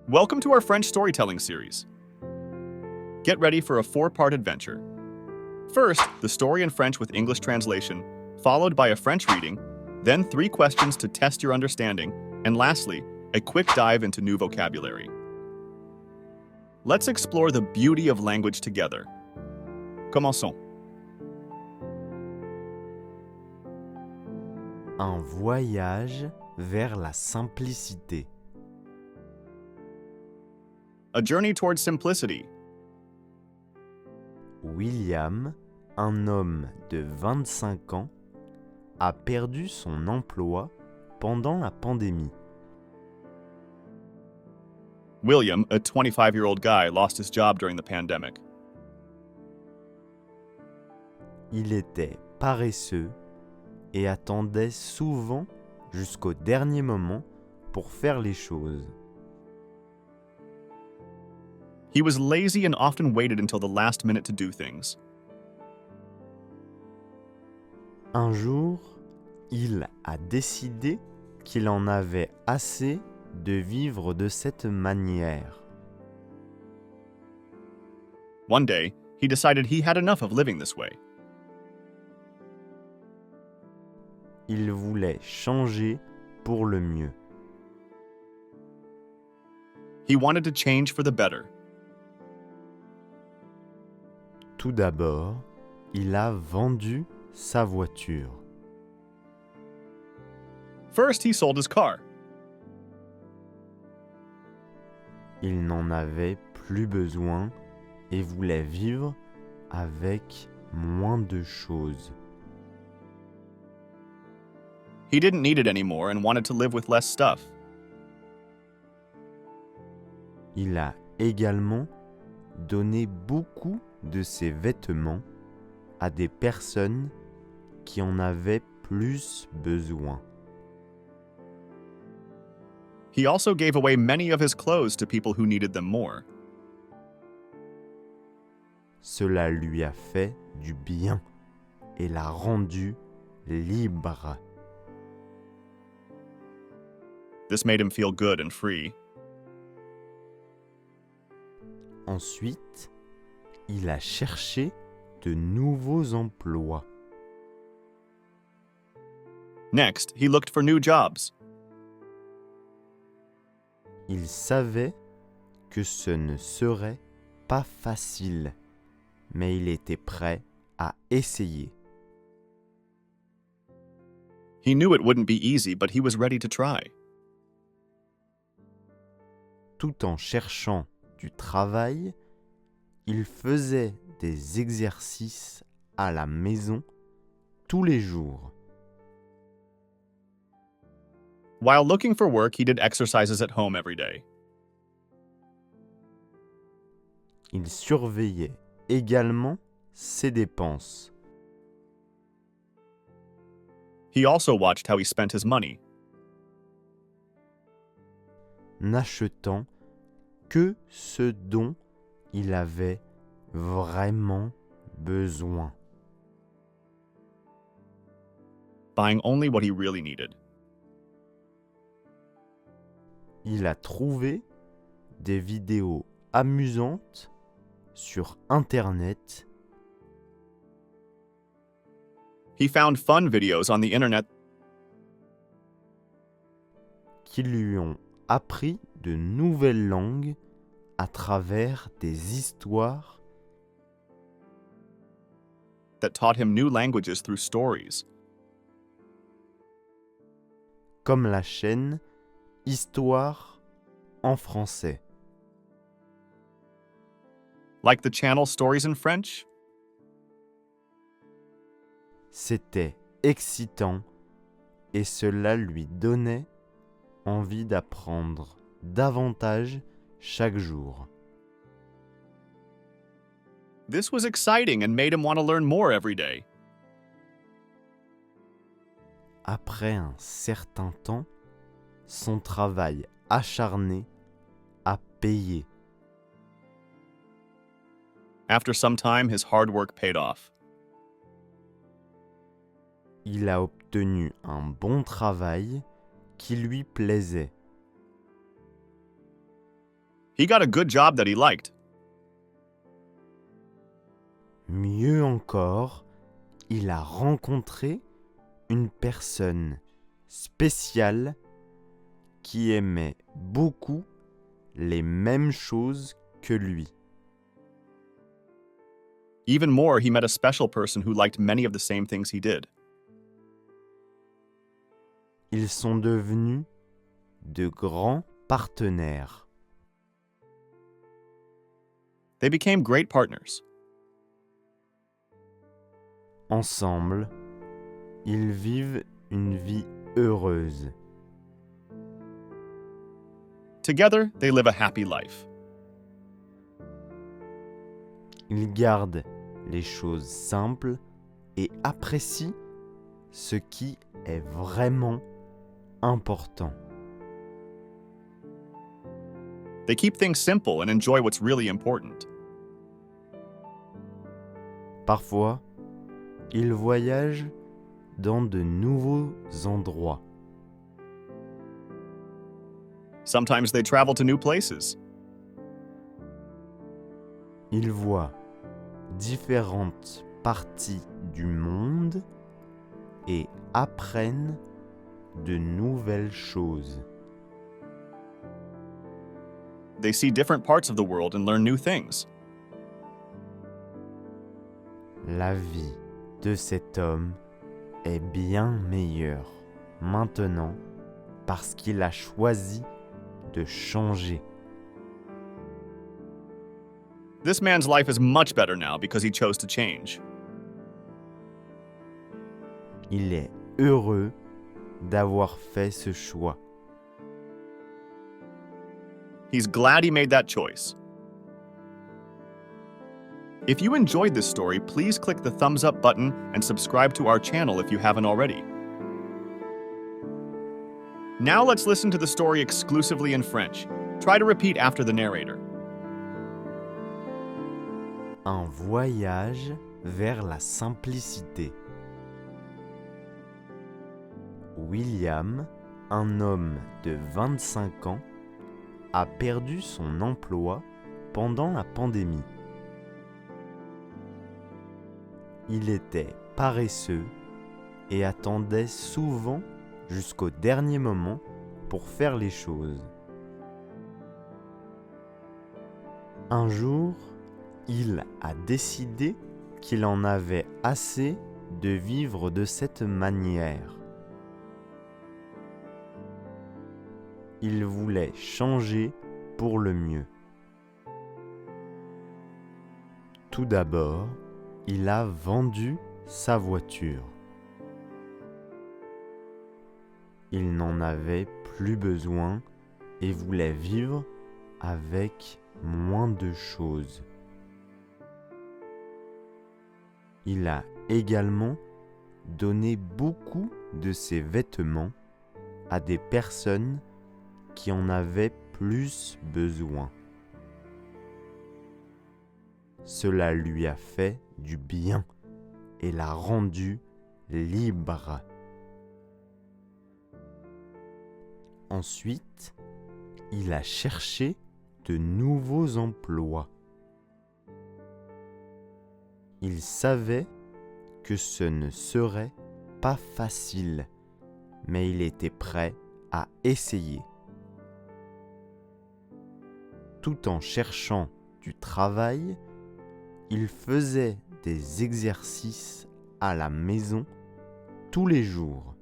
Welcome to our French storytelling series. Get ready for a 4-part adventure. First, the story in French with English translation, followed by a French reading, then 3 questions to test your understanding, and lastly, a quick dive into new vocabulary. Let's explore the beauty of language together. Commençons. Un voyage vers la simplicité. A journey towards simplicity. William, un homme de 25 ans, a perdu son emploi pendant la pandémie. William, a 25-year-old guy, lost his job during the pandemic. Il était paresseux et attendait souvent jusqu'au dernier moment pour faire les choses. He was lazy and often waited until the last minute to do things. Un jour, il a décidé qu'il en avait assez de vivre de cette manière. One day, he decided he had enough of living this way. Il voulait changer pour le mieux. He wanted to change for the better. Tout d'abord, il a vendu sa voiture. First, he sold his car. Il n'en avait plus besoin et voulait vivre avec moins de choses. He didn't need it anymore and wanted to live with less stuff. Il a également donné beaucoup de ses vêtements à des personnes qui en avaient plus besoin. He also gave away many of his clothes to people who needed them more. Cela lui a fait du bien et l'a rendu libre. This made him feel good and free. Ensuite, il a cherché de nouveaux emplois. Next, he looked for new jobs. Il savait que ce ne serait pas facile, mais il était prêt à essayer. He knew it wouldn't be easy, but he was ready to try. Tout en cherchant du travail, il faisait des exercices à la maison tous les jours. While looking for work, he did exercises at home every day. Il surveillait également ses dépenses. He also watched how he spent his money, N'achetant que ce dont il avait vraiment besoin. buying only what he really needed. Il a trouvé des vidéos amusantes sur Internet He found fun videos on the internet qui lui ont appris de nouvelles langues à travers des histoires that taught him new languages through stories, comme la chaîne Histoire en français. like the channel Stories in French. C'était excitant et cela lui donnait envie d'apprendre davantage chaque jour. This was exciting and made him want to learn more every day. Après un certain temps, son travail acharné a payé. After some time, his hard work paid off. Il a obtenu un bon travail qui lui plaisait. He got a good job that he liked. Mieux encore, il a rencontré une personne spéciale qui aimait beaucoup les mêmes choses que lui. Even more, he met a special person who liked many of the same things he did. Ils sont devenus de grands partenaires. They became great partners. Ensemble, ils vivent une vie heureuse. Together, they live a happy life. Ils gardent les choses simples et apprécient ce qui est vraiment important. They keep things simple and enjoy what's really important. Parfois, ils voyagent dans de nouveaux endroits. Sometimes they travel to new places. Ils voient différentes parties du monde et apprennent de nouvelles choses. They see different parts of the world and learn new things. La vie de cet homme est bien meilleure maintenant parce qu'il a choisi de changer. This man's life is much better now because he chose to change. Il est heureux d'avoir fait ce choix. He's glad he made that choice. If you enjoyed this story, please click the thumbs up button and subscribe to our channel if you haven't already. Now let's listen to the story exclusively in French. Try to repeat after the narrator. Un voyage vers la simplicité. William, un homme de 25 ans, a perdu son emploi pendant la pandémie. Il était paresseux et attendait souvent jusqu'au dernier moment pour faire les choses. Un jour, il a décidé qu'il en avait assez de vivre de cette manière. Il voulait changer pour le mieux. Tout d'abord, il a vendu sa voiture. Il n'en avait plus besoin et voulait vivre avec moins de choses. Il a également donné beaucoup de ses vêtements à des personnes qui en avaient plus besoin. Cela lui a fait du bien et l'a rendu libre. Ensuite, il a cherché de nouveaux emplois. Il savait que ce ne serait pas facile, mais il était prêt à essayer. Tout en cherchant du travail, il faisait des exercices à la maison tous les jours.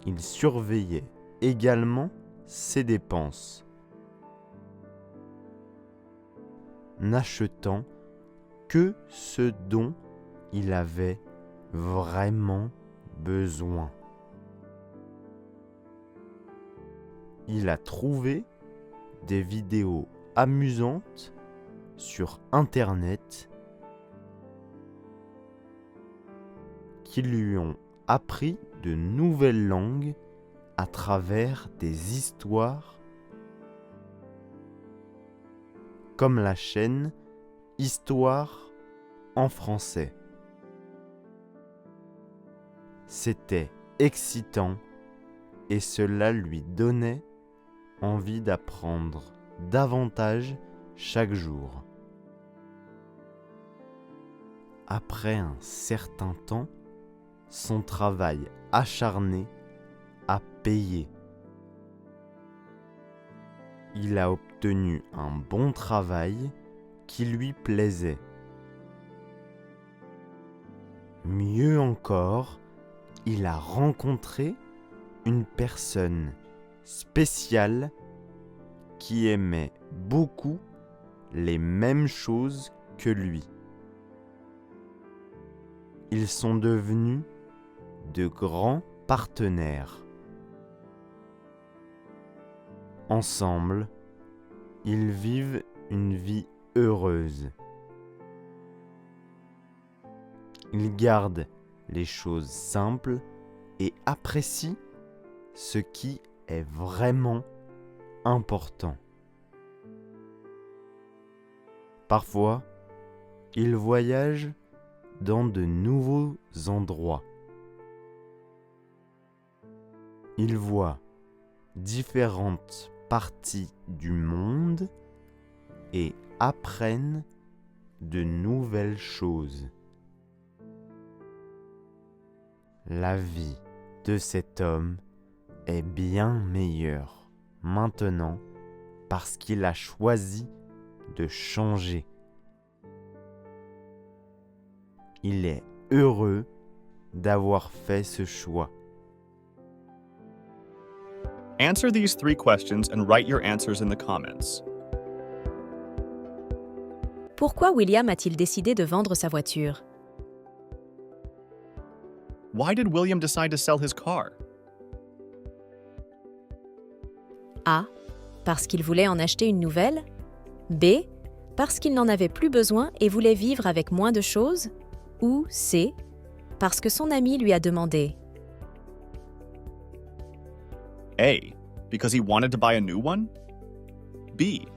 Il surveillait également ses dépenses, n'achetant que ce dont il avait vraiment besoin. Il a trouvé des vidéos amusantes sur Internet qui lui ont appris de nouvelles langues à travers des histoires comme la chaîne Histoire en français. C'était excitant et cela lui donnait envie d'apprendre davantage chaque jour. Après un certain temps, son travail acharné a payé. Il a obtenu un bon travail qui lui plaisait. Mieux encore, il a rencontré une personne spéciale qui aimait beaucoup les mêmes choses que lui. Ils sont devenus de grands partenaires. Ensemble, ils vivent une vie heureuse. Ils gardent les choses simples et apprécient ce qui est vraiment important. Parfois, ils voyagent dans de nouveaux endroits. Ils voient différentes parties du monde et apprennent de nouvelles choses. La vie de cet homme est bien meilleure maintenant parce qu'il a choisi de changer. Il est heureux d'avoir fait ce choix. Answer these 3 questions and write your answers in the comments. Pourquoi William a-t-il décidé de vendre sa voiture? Why did William decide to sell his car? A. Parce qu'il voulait en acheter une nouvelle. B. Parce qu'il n'en avait plus besoin et voulait vivre avec moins de choses. Ou C. Parce que son ami lui a demandé. A. Because he wanted to buy a new one? B.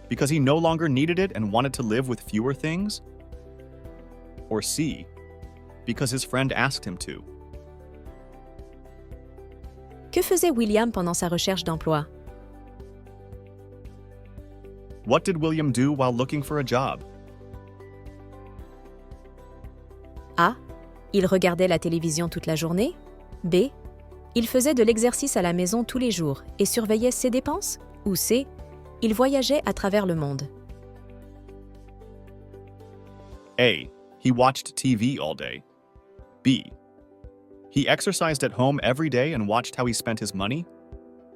Because he no longer needed it and wanted to live with fewer things? Or C. Because his friend asked him to? Que faisait William pendant sa recherche d'emploi? What did William do while looking for a job? A. Il regardait la télévision toute la journée. B. Il faisait de l'exercice à la maison tous les jours et surveillait ses dépenses. Ou C. Il voyageait à travers le monde. A. He watched TV all day. B. He exercised at home every day and watched how he spent his money?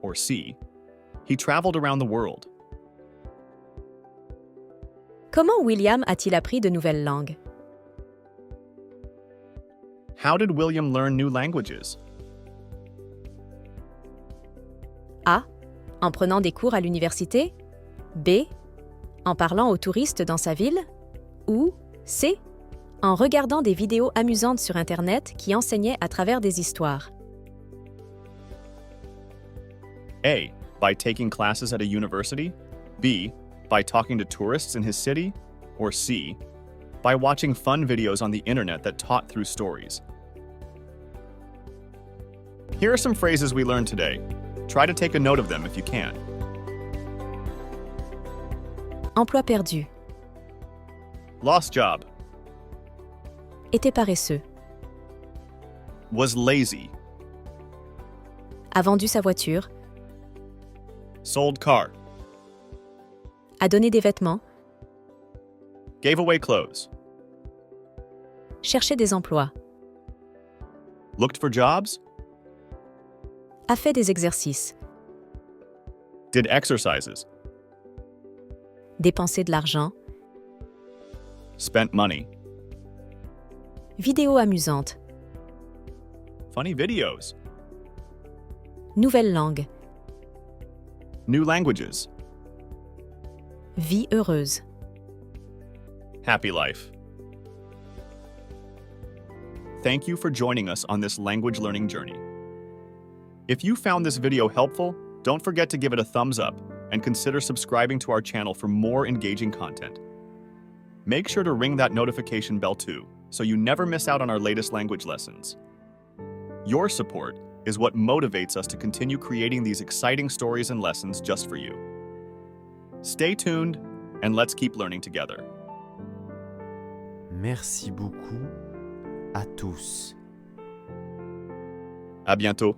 Or C. He traveled around the world. Comment William a-t-il appris de nouvelles langues? How did William learn new languages? A. En prenant des cours à l'université. B. En parlant aux touristes dans sa ville. Ou C. En regardant des vidéos amusantes sur Internet qui enseignaient à travers des histoires. A. By taking classes at a university? B. By talking to tourists in his city? Or C. By watching fun videos on the internet that taught through stories? Here are some phrases we learned today. Try to take a note of them if you can. Emploi perdu. Lost job. Était paresseux. Was lazy. A vendu sa voiture. Sold car. A donné des vêtements. Gave away clothes. Cherchait des emplois. Looked for jobs. A fait des exercices. Did exercises. Dépensé de l'argent. Spent money. Vidéo amusante. Funny videos. Nouvelle langue. New languages. Vie heureuse. Happy life. Thank you for joining us on this language learning journey. If you found this video helpful, don't forget to give it a thumbs up and consider subscribing to our channel for more engaging content. Make sure to ring that notification bell too, so you never miss out on our latest language lessons. Your support is what motivates us to continue creating these exciting stories and lessons just for you. Stay tuned, and let's keep learning together. Merci beaucoup à tous. À bientôt.